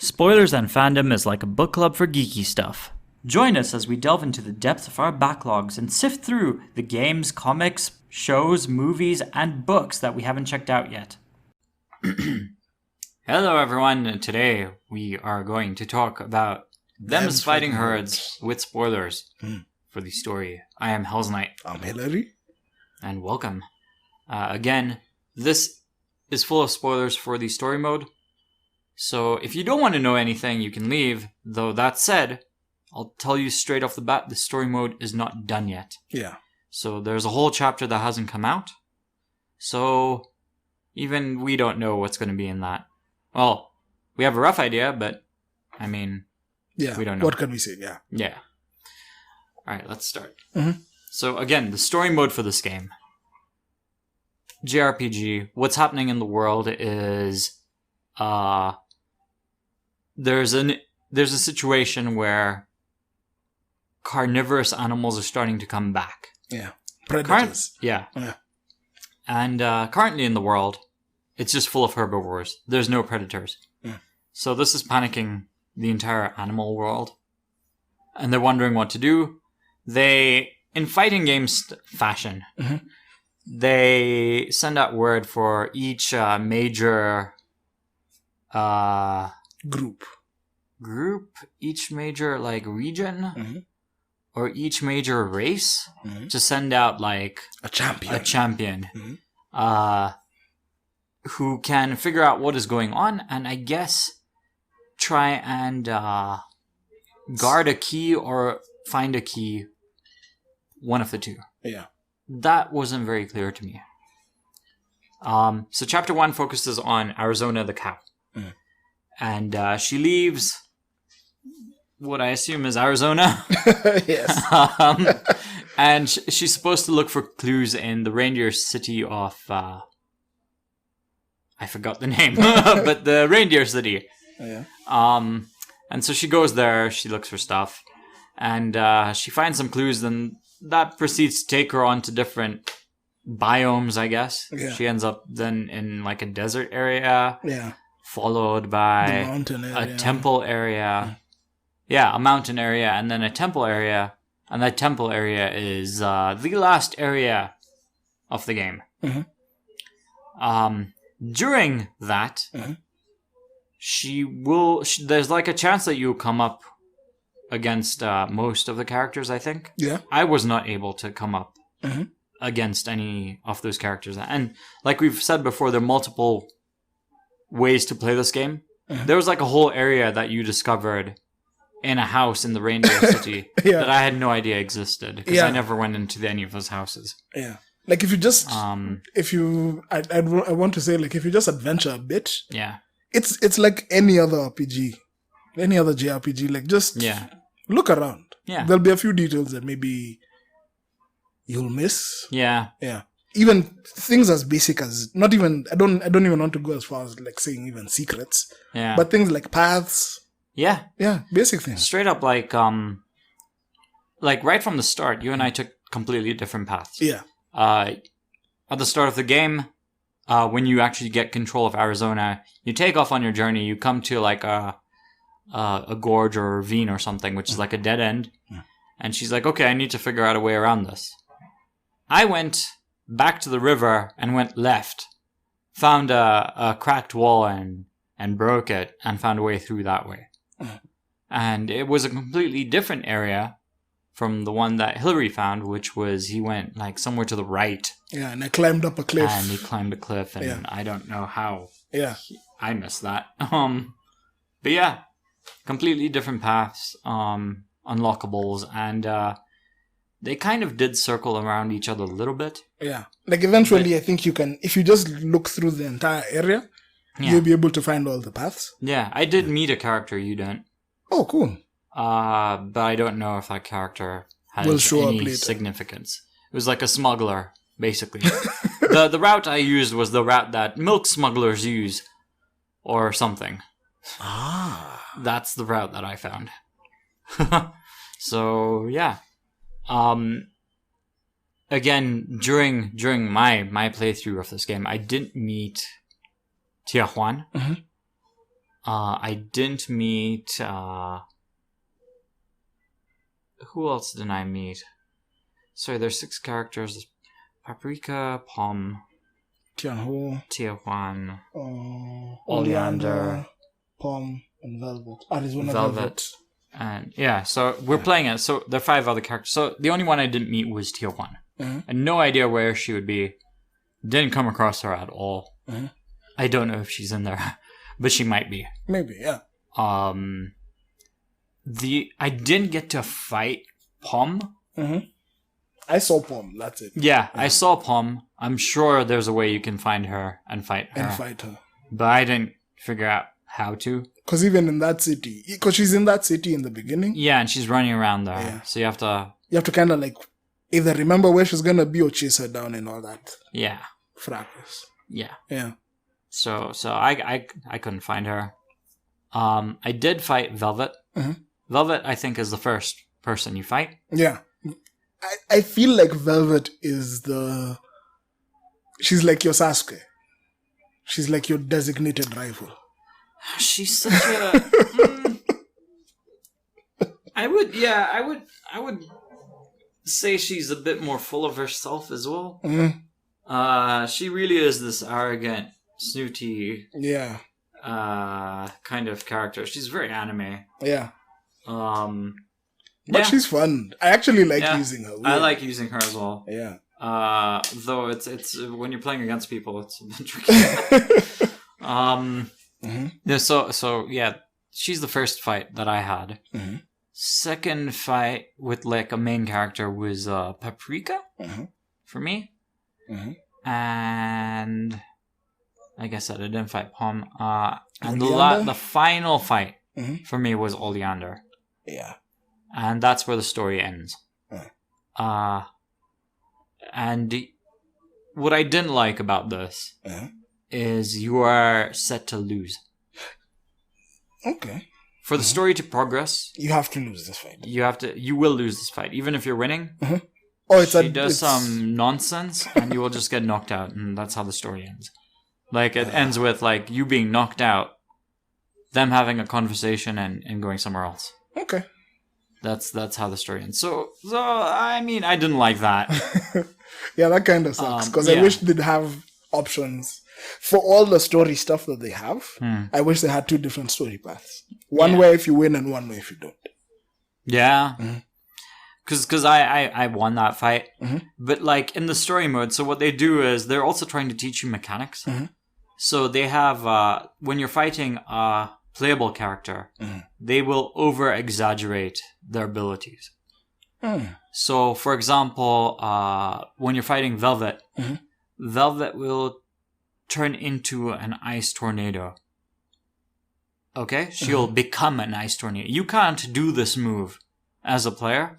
Spoilers and Fandom is like a book club for geeky stuff. Join us as we delve into the depths of our backlogs and sift through the games, comics, shows, movies, and books that we haven't checked out yet. Hello everyone, today we are going to talk about Them's Fighting Herds with spoilers for the story. I am Hell's Knight. I'm Hillary. And welcome. Again, this is full of spoilers for the story mode. So if you don't want to know anything, you can leave. Though that said, I'll tell you straight off the bat, the story mode is not done yet. Yeah. So there's a whole chapter that hasn't come out. So even we don't know what's going to be in that. Well, we have a rough idea, but I mean, we don't know. What can we say? Yeah. Yeah. All right, let's start. Mm-hmm. So again, the story mode for this game. JRPG, what's happening in the world is there's a situation where carnivorous animals are starting to come back. Yeah. Predators. Yeah. And currently in the world, it's just full of herbivores. There's no predators. Yeah. So this is panicking the entire animal world. And they're wondering what to do. They, in fighting games fashion, they send out word for each major Group, each major region, or each major race to send out like a champion, who can figure out what is going on, and I guess try and guard a key or find a key, one of the two. Yeah. That wasn't very clear to me. So chapter 1 focuses on Arizona the cow. And she leaves what I assume is Arizona. Yes. And she's supposed to look for clues in the reindeer city of... I forgot the name, but the reindeer city. Yeah. And so she goes there, she looks for stuff, and she finds some clues, then that proceeds to take her on to different biomes, I guess. Yeah. She ends up then in like a desert area. Yeah. Followed by the mountain area. A temple area. Yeah, a mountain area, and then a temple area. And that temple area is the last area of the game. During that, there's like a chance that you'll come up against most of the characters, I think. Yeah. I was not able to come up against any of those characters. And like we've said before, there are multiple ways to play this game. There was like a whole area that you discovered in a house in the reindeer city that I had no idea existed because I never went into any of those houses. Yeah. Like if you just, I want to say like if you just adventure a bit, it's like any other RPG, any other JRPG. Like just look around. Yeah, there'll be a few details that maybe you'll miss. Yeah. Even things as basic as I don't even want to go as far as like saying even secrets. Yeah. But things like paths. Yeah. Yeah. Basic things. Straight up like right from the start, you and I took completely different paths. Yeah. At the start of the game, when you actually get control of Arizona, you take off on your journey, you come to like a gorge or a ravine or something, which is like a dead end. And she's like, okay, I need to figure out a way around this. I went back to the river and went left, found a cracked wall and broke it and found a way through that way. And it was a completely different area from the one that Hillary found, which was he went like somewhere to the right. Yeah, and I climbed up a cliff. And he climbed a cliff, and I don't know how. Yeah. I missed that. But yeah, completely different paths, unlockables, and they kind of did circle around each other a little bit. Yeah. Like eventually I think you can, if you just look through the entire area, you'll be able to find all the paths. Yeah, I did meet a character you didn't. Oh, cool. But I don't know if that character has any significance. It was like a smuggler, basically. The route I used was the route that milk smugglers use, or something. That's the route that I found. So, yeah. Again, during my playthrough of this game, I didn't meet Tiahuan. I didn't meet... who else did I meet? Sorry, there's 6 characters. Paprika, Pom, Tiahuan, Oleander, Pom, and Velvet. Arizona Velvet. And yeah, so we're playing it. So there are 5 other characters. So the only one I didn't meet was Tiahuan. And no idea where she would be. Didn't come across her at all. I don't know if she's in there, but she might be. Maybe, yeah. I didn't get to fight Pom. I saw Pom, that's it. Yeah, I saw Pom. I'm sure there's a way you can find her and fight her. But I didn't figure out how to. Because even in that city, because she's in that city in the beginning. Yeah, and she's running around there. Yeah. So you have to kind of like either remember where she's going to be or chase her down and all that. Yeah. Fracas. Yeah. Yeah. So I couldn't find her. I did fight Velvet. Velvet, I think, is the first person you fight. Yeah. I feel like Velvet is she's like your Sasuke. She's like your designated rival. She's such a... I would say she's a bit more full of herself as well. She really is this arrogant, snooty... Yeah. Kind of character. She's very anime. Yeah. But she's fun. I actually like using her. I like using her as well. Yeah. Though it's when you're playing against people, it's a bit tricky. Yeah, so yeah, she's the first fight that I had. Second fight with like a main character was Paprika for me. And like I said, I didn't fight Pom. And the final fight for me was Oleander. Yeah. And that's where the story ends. And what I didn't like about this is you are set to lose. Okay. For the story to progress, you have to lose this fight. You will lose this fight, even if you're winning. Oh, she does some nonsense, and you will just get knocked out, and that's how the story ends. Like it ends with like you being knocked out, them having a conversation, and going somewhere else. Okay. That's how the story ends. So I mean, I didn't like that. Yeah, that kind of sucks because I wish they'd have options for all the story stuff that they have. I wish they had 2 different story paths. One way if you win and one way if you don't. Yeah. Because I won that fight. But like in the story mode, so what they do is they're also trying to teach you mechanics. So they have, when you're fighting a playable character, they will over-exaggerate their abilities. So, for example, when you're fighting Velvet, Velvet will turn into an ice tornado. Okay? She'll become an ice tornado. You can't do this move as a player,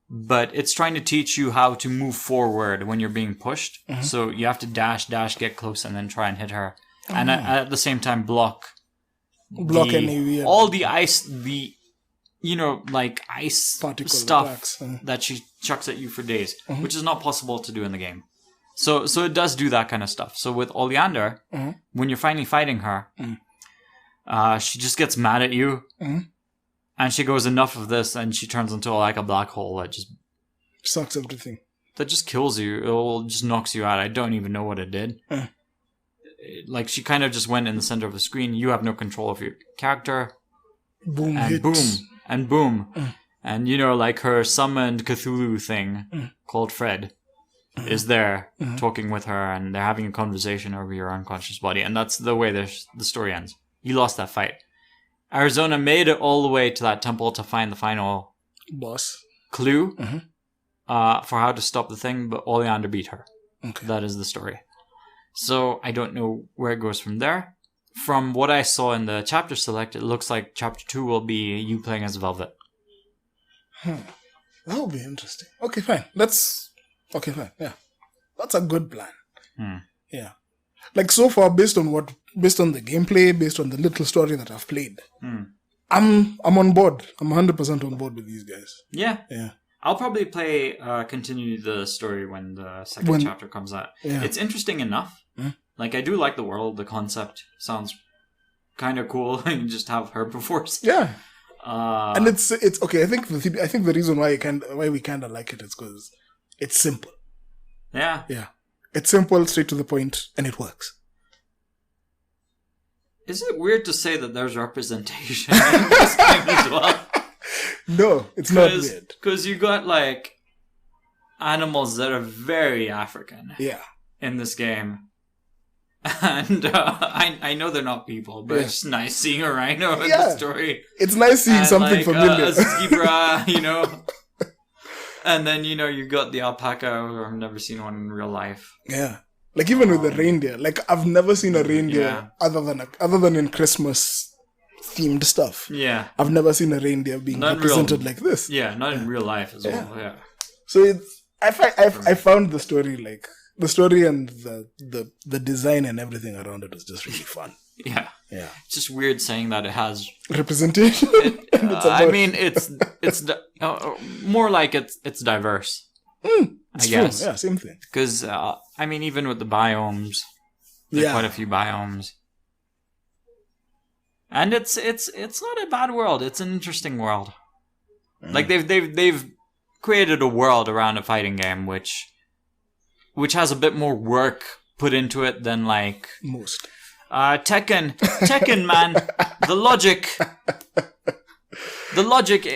but it's trying to teach you how to move forward when you're being pushed. So you have to dash, get close, and then try and hit her. And at the same time block any weird... all the ice, like ice particle stuff attacks, that she chucks at you for days, which is not possible to do in the game. So it does do that kind of stuff. So with Oleander, when you're finally fighting her, she just gets mad at you, and she goes, enough of this, and she turns into like a black hole that just sucks everything. That just kills you. It just knocks you out. I don't even know what it did. Like she kind of just went in the center of the screen. You have no control of your character. Boom, and hit. boom. And like her summoned Cthulhu thing called Fred is there talking with her, and they're having a conversation over your unconscious body, and that's the way the story ends. You lost that fight. Arizona made it all the way to that temple to find the final boss clue for how to stop the thing, but Oleander beat her. Okay. That is the story. So I don't know where it goes from there. From what I saw in the chapter select, it looks like chapter 2 will be you playing as Velvet. That would be interesting. Okay, fine. Yeah. That's a good plan. Yeah. Like so far, based on the gameplay, based on the little story that I've played, I'm on board. I'm 100% on board with these guys. Yeah. I'll probably continue the story when the second chapter comes out. Yeah. It's interesting enough. Like, I do like the world, the concept sounds kind of cool. You just have herbivores. Yeah. And it's okay. I think the reason why we kind of like it is because it's simple. Yeah. Yeah. It's simple, straight to the point, and it works. Is it weird to say that there's representation in this game as well? No, it's not weird. Because you got like animals that are very African. Yeah. In this game. And I know they're not people, but it's nice seeing a rhino in the story. It's nice seeing something familiar. A zebra, And then, you got the alpaca. I've never seen one in real life. Yeah. Like even with the reindeer. Like I've never seen a reindeer other than in Christmas themed stuff. Yeah. I've never seen a reindeer being represented like this. Yeah, not in real life as well. Yeah. So I found the story and the design and everything around it was just really fun. Yeah. Yeah. It's just weird saying that it has representation. It's more like it's diverse. I guess. Yeah, same thing. Because even with the biomes, there's quite a few biomes, and it's not a bad world. It's an interesting world. Like they've created a world around a fighting game which has a bit more work put into it than like most. Tekken, man, the logic.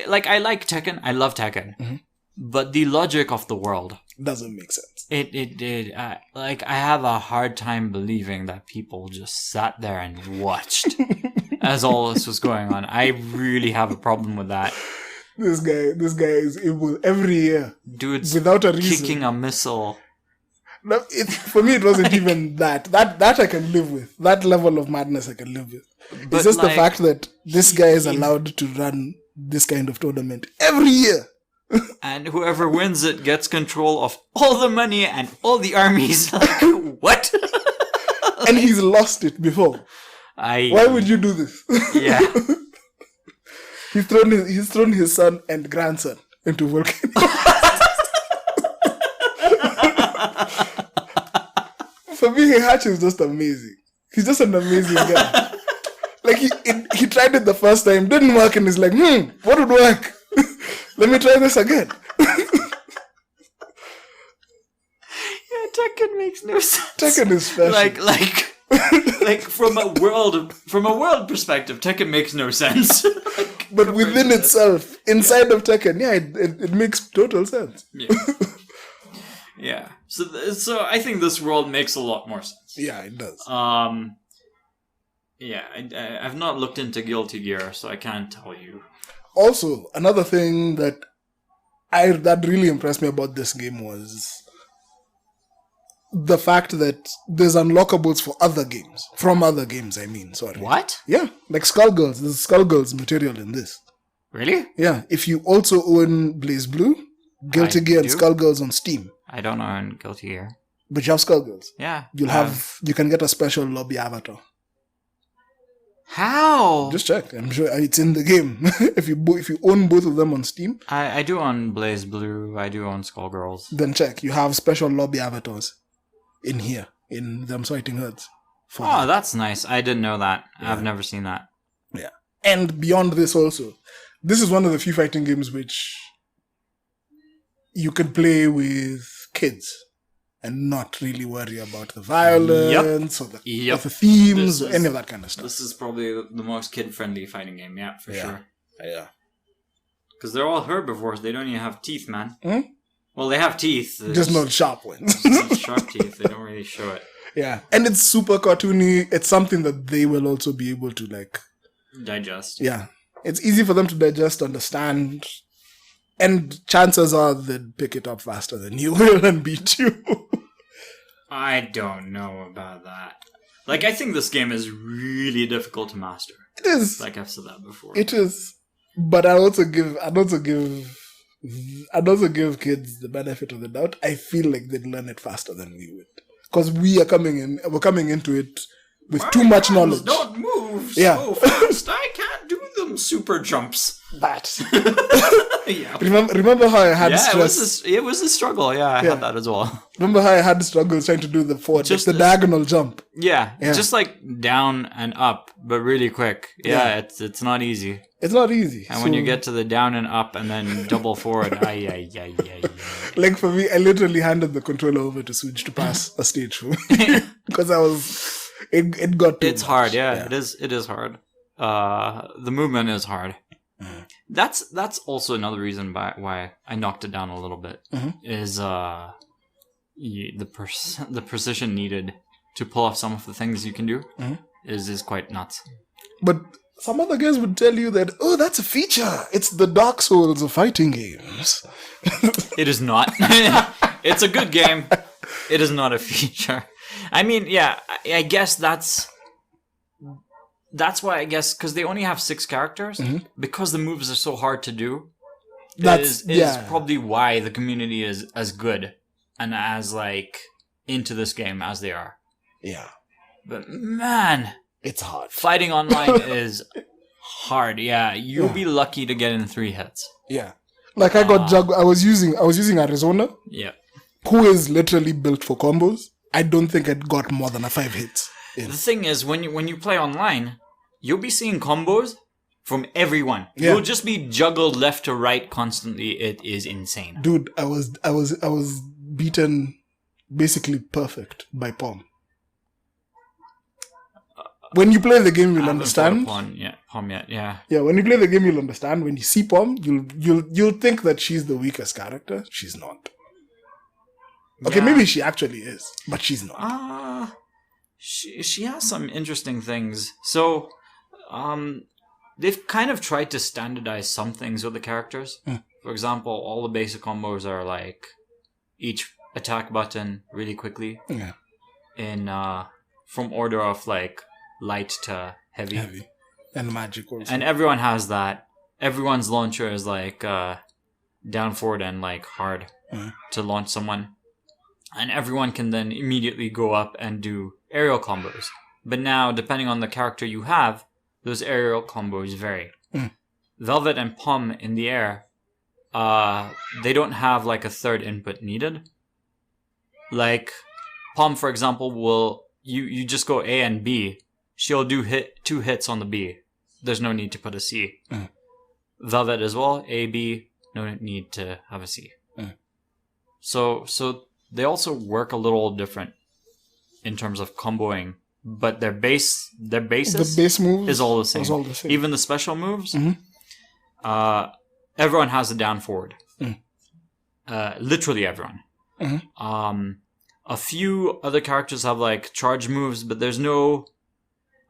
Like I like Tekken, I love Tekken, but the logic of the world doesn't make sense. I have a hard time believing that people just sat there and watched as all this was going on. I really have a problem with that. This guy is able every year, dude's without a reason, kicking a missile. No, for me, it wasn't even that. That I can live with. That level of madness I can live with. It's just the fact that this guy is allowed to run this kind of tournament every year. And whoever wins it gets control of all the money and all the armies. Like, what? And he's lost it before. Why would you do this? Yeah. He's thrown his son and grandson into volcano. For me, Heihachi is just amazing. He's just an amazing guy. Like he tried it the first time, didn't work, and he's like, what would work? Let me try this again. Yeah, Tekken makes no sense. Tekken is special. Like from a world perspective, Tekken makes no sense. But within itself, inside of Tekken, it makes total sense. Yeah. Yeah. So I think this world makes a lot more sense. Yeah, it does. Yeah, I've not looked into Guilty Gear, so I can't tell you. Also, another thing that really impressed me about this game was the fact that there's unlockables for other games. From other games, I mean, sorry. What? Yeah, like Skullgirls. There's Skullgirls material in this. Really? Yeah, if you also own Blaze Blue, Guilty Gear and Skullgirls on Steam. I don't own Guilty Gear. But you have Skullgirls. Yeah. You can get a special lobby avatar. How? Just check. I'm sure it's in the game. If you own both of them on Steam. I do own Blaze Blue. I do own Skullgirls. Then check. You have special lobby avatars in here. In them fighting herds. Oh, that's nice. I didn't know that. Yeah. I've never seen that. Yeah. And beyond this also. This is one of the few fighting games which you can play with kids and not really worry about the violence or the themes or any of that kind of stuff. This is probably the most kid-friendly fighting game, for sure. Yeah. Because they're all herbivores. They don't even have teeth, man. Hmm? Well, they have teeth. Just not sharp ones. Just sharp teeth. They don't really show it. Yeah. And it's super cartoony. It's something that they will also be able to, digest. Yeah. It's easy for them to digest, understand. And chances are they'd pick it up faster than you will and beat you. I don't know about that. I think this game is really difficult to master. It is. Like I've said that before. It is. But I'd also give kids the benefit of the doubt. I feel like they'd learn it faster than we would. Because we're coming into it with too much knowledge. Don't move so fast. I can't do them super jumps. That. Yeah. Remember how I had stress? It was a struggle. Yeah, I had that as well. Remember how I had struggles trying to do the forward, just the diagonal jump. Yeah, just like down and up, but really quick. Yeah, it's not easy. It's not easy. And when you get to the down and up and then double forward, Like for me, I literally handed the controller over to Switch to pass a stage for me because it got too It's much. Hard. Yeah, it is hard. The movement is hard. That's also another reason why I knocked it down a little bit. Is the precision needed to pull off some of the things you can do is quite nuts. But some other guys would tell you that, oh, that's a feature. It's the Dark Souls of fighting games. It is not. It's a good game. It is not a feature. I mean, yeah, I guess that's why, I guess, because they only have 6 characters, because the moves are so hard to do, is probably why the community is as good and as, like, into this game as they are. Yeah. But, man, it's hard. Fighting online is hard, yeah. You'll be lucky to get in 3 hits. Yeah. Like, I got I was using Arizona. Yeah. Who is literally built for combos. I don't think it got more than a 5 hits. The thing is, when you play online, you'll be seeing combos from everyone. Yeah. You'll just be juggled left to right constantly. It is insane. Dude, I was beaten basically perfect by Pom. When you play the game, you'll understand. Pom yet, yeah. Yeah, when you play the game, you'll understand. When you see Pom, you'll think that she's the weakest character. She's not. Okay, maybe she actually is, but she's not. She has some interesting things. So, they've kind of tried to standardize some things with the characters. For example, all the basic combos are like each attack button really quickly. Yeah. In from order of like light to heavy. And magic also. And everyone has that. Everyone's launcher is like down, forward, and like hard to launch someone. And everyone can then immediately go up and do aerial combos. But now, depending on the character you have, those aerial combos vary. Velvet and Pom in the air, they don't have like a third input needed. Like, Pom, for example, will you just go A and B. She'll do 2 hits on the B. There's no need to put a C. Velvet as well, A, B, no need to have a C. So they also work a little different in terms of comboing, but their basis the base moves is all the same. Even the special moves, everyone has a down forward. Literally everyone. A few other characters have like charge moves, but there's no.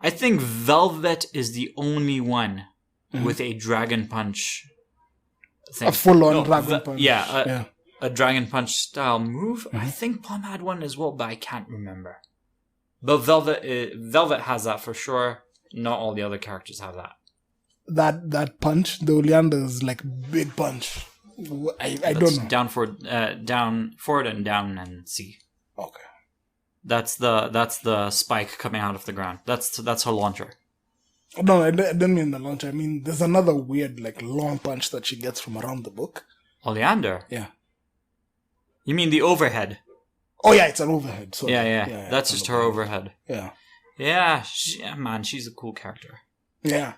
I think Velvet is the only one with a dragon punch thing. A full-on dragon punch. Yeah. A Dragon Punch style move. I think Pom had one as well, but I can't remember. But Velvet has that for sure. Not all the other characters have that. That punch, the Oleander's like big punch. I don't know. Down forward, and down and C. Okay. That's the spike coming out of the ground. That's her launcher. No, I didn't mean the launcher. I mean there's another weird like long punch that she gets from around the book. Oleander. Yeah. You mean the overhead? Oh yeah, it's an overhead. Sorry. Yeah. That's just her overhead. Yeah. Yeah, man, she's a cool character. Yeah.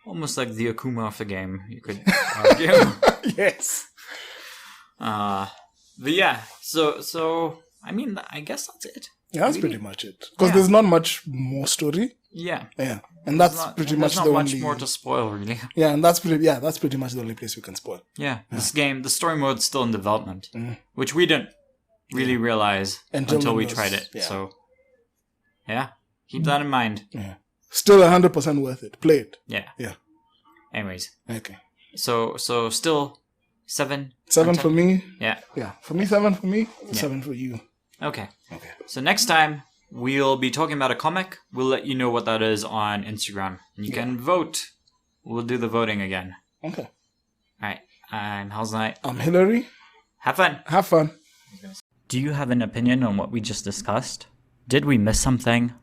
Almost like the Akuma of the game, you could argue. Yes. But yeah, so I mean, I guess that's it. Yeah, that's pretty much it. Because there's not much more story. Yeah. Yeah. And that's pretty much the only... There's not much more to spoil, really. Yeah, and that's pretty much the only place we can spoil. Yeah. This game, the story mode's still in development, which we didn't really realize until we tried it. Yeah. So, yeah. Keep that in mind. Yeah. Still 100% worth it. Play it. Yeah. Yeah. Anyways. Okay. So still 7? 7 for me. Yeah. Yeah. For me, 7 for me. 7 for you. Okay. So next time, we'll be talking about a comic. We'll let you know what that is on Instagram. And you can vote. We'll do the voting again. Okay. Alright. I'm How's Night. I'm Hillary. Have fun. Have fun. Do you have an opinion on what we just discussed? Did we miss something?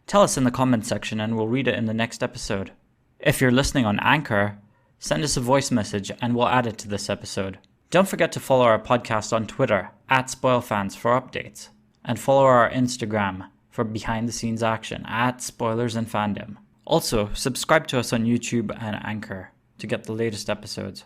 Tell us in the comments section and we'll read it in the next episode. If you're listening on Anchor, send us a voice message and we'll add it to this episode. Don't forget to follow our podcast on Twitter @SpoilFans for updates, and follow our Instagram for behind-the-scenes action @SpoilersInFandom. Also, subscribe to us on YouTube and Anchor to get the latest episodes.